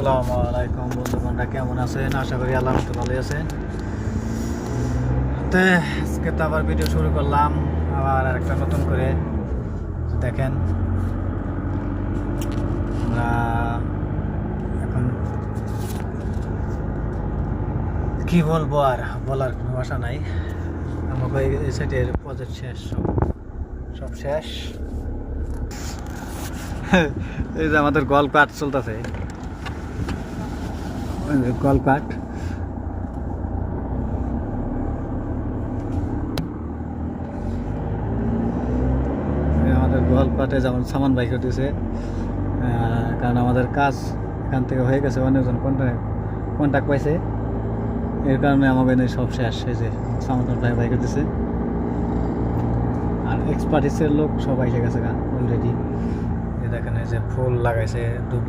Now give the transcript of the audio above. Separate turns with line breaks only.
আসসালামু আলাইকুম বন্ধুগণরা, কেমন আছেন? আশা করি আল্লাহ মতো ভালোই আছেন। তো আজকে তো আবার ভিডিও শুরু করলাম, আবার আরেকটা নতুন করে। দেখেন আমরা এখন কি বলবো, আর বলার কোনো ভাষা নাই। আমাকে এই সাইডের প্রজেক্ট শেষ, সব শেষ। এই যে আমাদের গল কাঠ চলতেছে, গল কাঠ। আমাদের গল কাঠে যেমন সামান বাইক হতেছে, কারণ আমাদের কাজ এখান থেকে হয়ে গেছে, অনেকজন কন্ট্যাক্ট পাইছে, এর কারণে আমাদের সব শেষ হয়েছে। সামান বাইক হতেছে, আর এক্সপার্টিসের লোক সব এসে গেছে অলরেডি। দেখেন এই যে ফুল লাগাইছে,